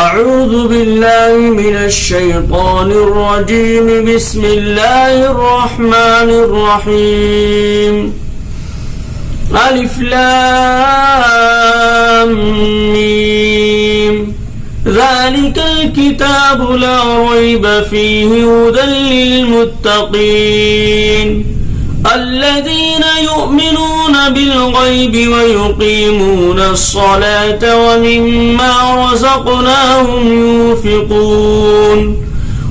أعوذ بالله من الشيطان الرجيم بسم الله الرحمن الرحيم ألف لام ميم ذلك الكتاب لا ريب فيه هدى للمتقين الذين يؤمنون بالغيب ويقيمون الصلاة ومما رزقناهم ينفقون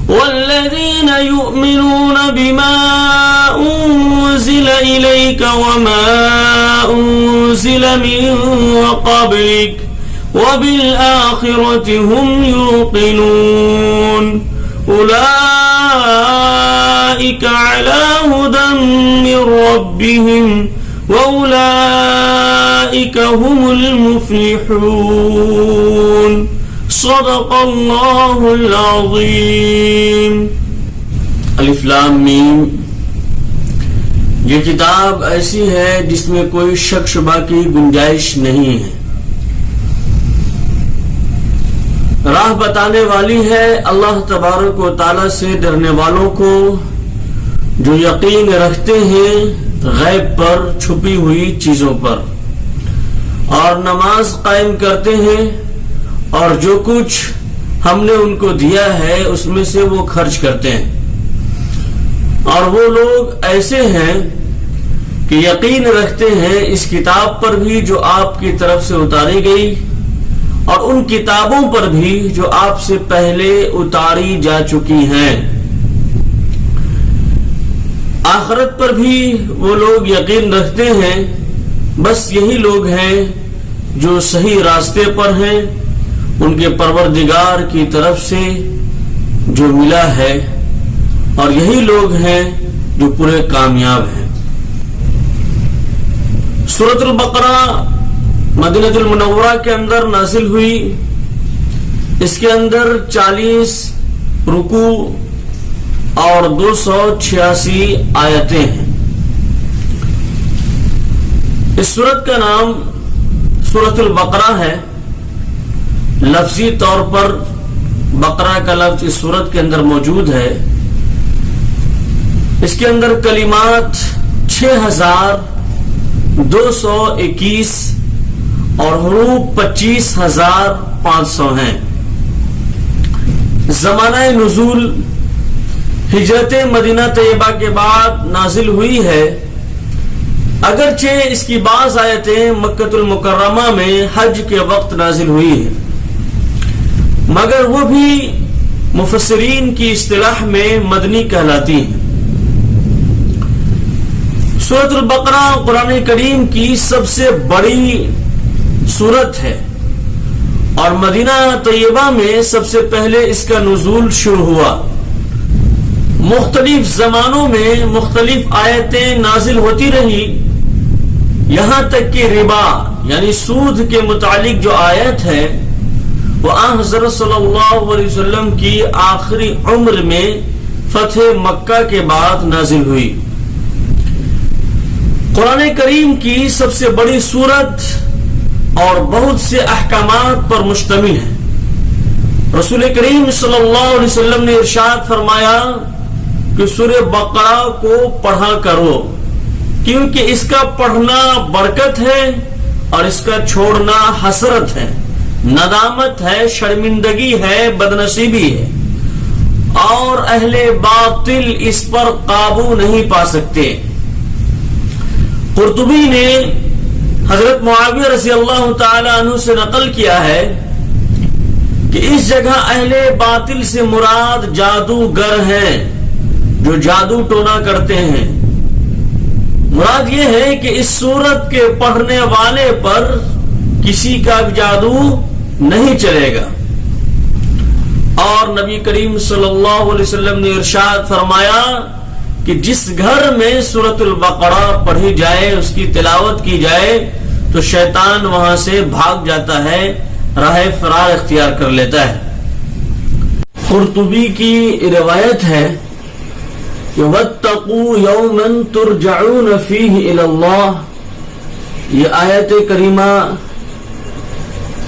والذين يؤمنون بما أنزل إليك وما أنزل من قبلك وبالآخرة هم يوقنون أولئك على هدى من ربهم وأولئك هم المفلحون صدق الله العظيم. الف لام میم. یہ کتاب ایسی ہے جس میں کوئی شک شبہ کی گنجائش نہیں ہے، راہ بتانے والی ہے اللہ تبارک و تعالی سے ڈرنے والوں کو جو یقین رکھتے ہیں غیب پر، چھپی ہوئی چیزوں پر، اور نماز قائم کرتے ہیں اور جو کچھ ہم نے ان کو دیا ہے اس میں سے وہ خرچ کرتے ہیں. اور وہ لوگ ایسے ہیں کہ یقین رکھتے ہیں اس کتاب پر بھی جو آپ کی طرف سے اتاری گئی اور ان کتابوں پر بھی جو آپ سے پہلے اتاری جا چکی ہیں. آخرت پر بھی وہ لوگ یقین رکھتے ہیں. بس یہی لوگ ہیں جو صحیح راستے پر ہیں، ان کے پروردگار کی طرف سے جو ملا ہے، اور یہی لوگ ہیں جو پورے کامیاب ہیں. سورۃ البقرہ مدینہ المنورہ کے اندر نازل ہوئی. اس کے اندر 40 رکوع اور 286 آیتیں ہیں. اس سورت کا نام سورۃ البقرہ ہے. لفظی طور پر بقرہ کا لفظ اس سورت کے اندر موجود ہے. اس کے اندر کلمات 6221 اور حروف 25500 ہیں. زمانہ نزول ہجرت مدینہ طیبہ کے بعد نازل ہوئی ہے، اگرچہ اس کی بعض آیتیں مکہ المکرمہ میں حج کے وقت نازل ہوئی ہے، مگر وہ بھی مفسرین کی اصطلاح میں مدنی کہلاتی ہیں. سورۃ البقرہ قرآن کریم کی سب سے بڑی سورت ہے اور مدینہ طیبہ میں سب سے پہلے اس کا نزول شروع ہوا. مختلف زمانوں میں مختلف آیتیں نازل ہوتی رہی، یہاں تک کہ ربا یعنی سود کے متعلق جو آیت ہے وہ حضرت صلی اللہ علیہ وسلم کی آخری عمر میں فتح مکہ کے بعد نازل ہوئی. قرآن کریم کی سب سے بڑی سورت اور بہت سے احکامات پر مشتمل ہے. رسول کریم صلی اللہ علیہ وسلم نے ارشاد فرمایا کہ سورہ بقرہ کو پڑھا کرو، کیونکہ اس کا پڑھنا برکت ہے اور اس کا چھوڑنا حسرت ہے، ندامت ہے، شرمندگی ہے، بدنصیبی ہے، اور اہل باطل اس پر قابو نہیں پا سکتے. قرطبی نے حضرت معاویہ رضی اللہ تعالی عنہ سے نقل کیا ہے کہ اس جگہ اہل باطل سے مراد جادوگر ہیں جو جادو ٹونا کرتے ہیں. مراد یہ ہے کہ اس سورت کے پڑھنے والے پر کسی کا بھی جادو نہیں چلے گا. اور نبی کریم صلی اللہ علیہ وسلم نے ارشاد فرمایا کہ جس گھر میں سورۃ البقرہ پڑھی جائے، اس کی تلاوت کی جائے، تو شیطان وہاں سے بھاگ جاتا ہے، راہ فرار اختیار کر لیتا ہے. قرطبی کی روایت ہے کہ وَاتَّقُوا يَوْمًا تُرْجَعُونَ فِيهِ إِلَى اللَّهِ، یہ آیت کریمہ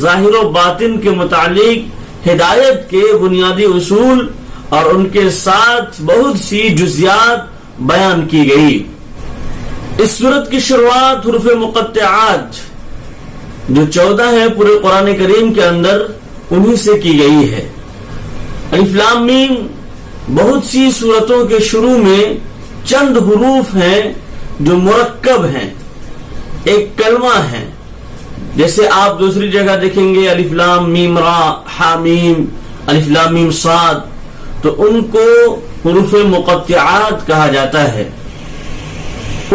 ظاہر و باطن کے متعلق ہدایت کے بنیادی اصول اور ان کے ساتھ بہت سی جزیات بیان کی گئی۔ اس سورت کی شروعات حروف مقطعات جو 14 ہیں پورے قرآن کریم کے اندر انہی سے کی گئی ہے۔ الف لام میم بہت سی سورتوں کے شروع میں چند حروف ہیں جو مرکب ہیں، ایک کلمہ ہے، جیسے آپ دوسری جگہ دیکھیں گے الف لام میم را حامیم الف لام میم صاد، تو ان کو حروف مقطعات کہا جاتا ہے۔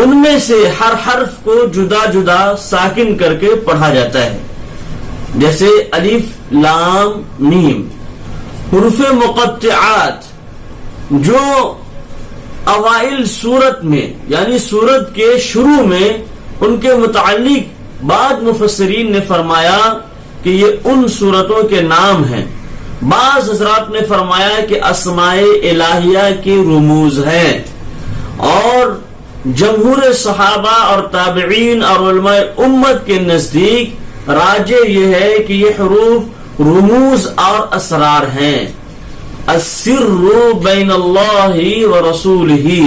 ان میں سے ہر حرف کو جدا جدا ساکن کر کے پڑھا جاتا ہے، جیسے الف لام میم۔ حروف مقطعات جو اوائل سورت میں یعنی سورت کے شروع میں ان کے متعلق بعض مفسرین نے فرمایا کہ یہ ان سورتوں کے نام ہیں، بعض حضرات نے فرمایا کہ اسماء الہیہ کے رموز ہیں، اور جمہور صحابہ اور تابعین اور علماء امت کے نزدیک راجح یہ ہے کہ یہ حروف رموز اور اسرار ہیں۔ السر بین اللہ و رسولہ،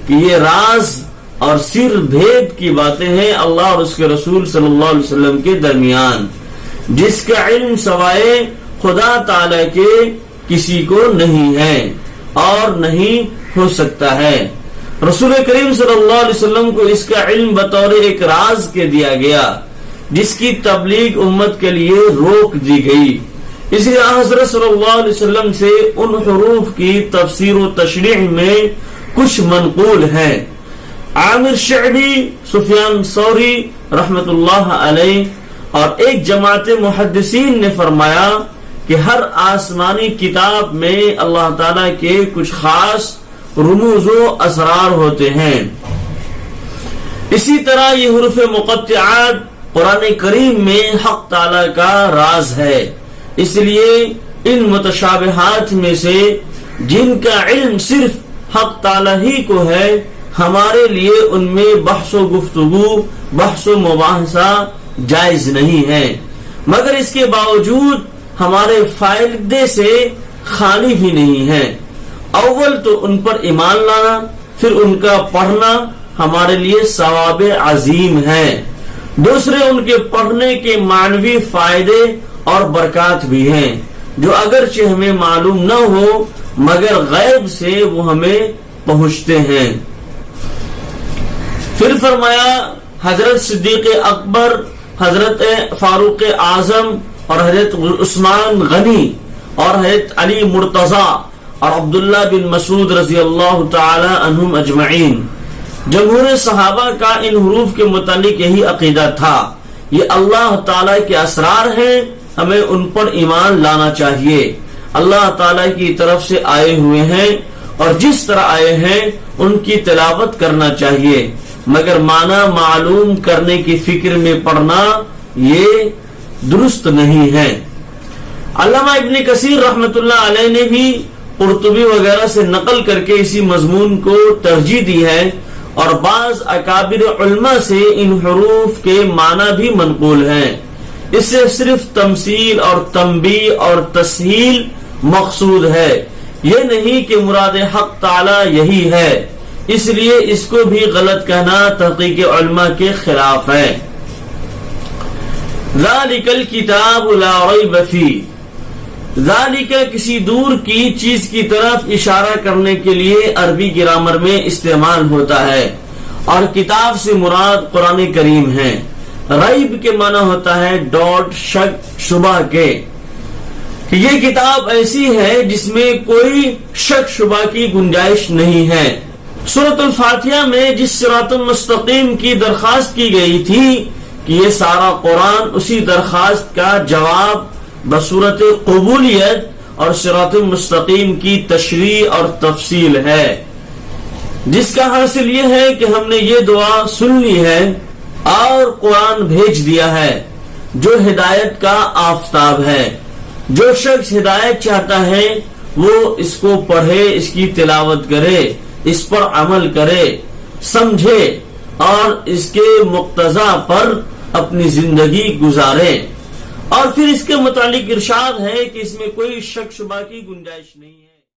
کہ یہ راز اور سر بھید کی باتیں ہیں اللہ اور اس کے رسول صلی اللہ علیہ وسلم کے درمیان، جس کا علم سوائے خدا تعالی کے کسی کو نہیں ہے اور نہیں ہو سکتا ہے۔ رسول کریم صلی اللہ علیہ وسلم کو اس کا علم بطور ایک راز کے دیا گیا، جس کی تبلیغ امت کے لیے روک دی گئی۔ اس لیے حضرت صلی اللہ علیہ وسلم سے ان حروف کی تفسیر و تشریح میں کچھ منقول ہے۔ عامر شعبی، سفیان ثوری رحمت اللہ علیہ اور ایک جماعت محدثین نے فرمایا کہ ہر آسمانی کتاب میں اللہ تعالیٰ کے کچھ خاص رموز و اسرار ہوتے ہیں۔ اسی طرح یہ حروف مقطعات قرآن کریم میں حق تعالیٰ کا راز ہے، اس لیے ان متشابہات میں سے جن کا علم صرف حق تعالیٰ ہی کو ہے، ہمارے لیے ان میں بحث و گفتگو، بحث و مباحثہ جائز نہیں ہے، مگر اس کے باوجود ہمارے فائدے سے خالی بھی نہیں ہے۔ اول تو ان پر ایمان لانا، پھر ان کا پڑھنا ہمارے لیے ثواب عظیم ہے، دوسرے ان کے پڑھنے کے معنوی فائدے اور برکات بھی ہیں جو اگرچہ ہمیں معلوم نہ ہو مگر غیب سے وہ ہمیں پہنچتے ہیں۔ پھر فرمایا حضرت صدیق اکبر، حضرت فاروق اعظم اور حضرت عثمان غنی اور حضرت علی مرتضی اور عبداللہ بن مسعود رضی اللہ تعالی عنہم اجمعین، جمہور صحابہ کا ان حروف کے متعلق یہی عقیدہ تھا، یہ اللہ تعالی کے اسرار ہیں، ہمیں ان پر ایمان لانا چاہیے، اللہ تعالی کی طرف سے آئے ہوئے ہیں اور جس طرح آئے ہیں ان کی تلاوت کرنا چاہیے، مگر معنی معلوم کرنے کی فکر میں پڑھنا یہ درست نہیں ہے۔ علامہ ابن کثیر رحمت اللہ علیہ نے بھی قرطبی وغیرہ سے نقل کر کے اسی مضمون کو ترجیح دی ہے، اور بعض اکابر علماء سے ان حروف کے معنی بھی منقول ہیں۔ اس سے صرف تمثیل اور تنبیہ اور تسہیل مقصود ہے، یہ نہیں کہ مراد حق تعالی یہی ہے، اس لیے اس کو بھی غلط کہنا تحقیق علماء کے خلاف ہے۔ ذالک الکتاب لا ریب فیہ، ذالک کسی دور کی چیز کی طرف اشارہ کرنے کے لیے عربی گرامر میں استعمال ہوتا ہے، اور کتاب سے مراد قرآن کریم ہے۔ ریب کے معنی ہوتا ہے ڈاٹ، شک، شبہ کے، یہ کتاب ایسی ہے جس میں کوئی شک شبہ کی گنجائش نہیں ہے۔ سورۃ الفاتحہ میں جس صراط المستقیم کی درخواست کی گئی تھی کہ یہ سارا قرآن اسی درخواست کا جواب بصورت قبولیت اور صراط المستقیم کی تشریح اور تفصیل ہے، جس کا حاصل یہ ہے کہ ہم نے یہ دعا سن لی ہے اور قرآن بھیج دیا ہے جو ہدایت کا آفتاب ہے۔ جو شخص ہدایت چاہتا ہے وہ اس کو پڑھے، اس کی تلاوت کرے، اس پر عمل کرے، سمجھے اور اس کے مقتضا پر اپنی زندگی گزاریں. اور پھر اس کے متعلق ارشاد ہے کہ اس میں کوئی شک شبہ کی گنجائش نہیں ہے.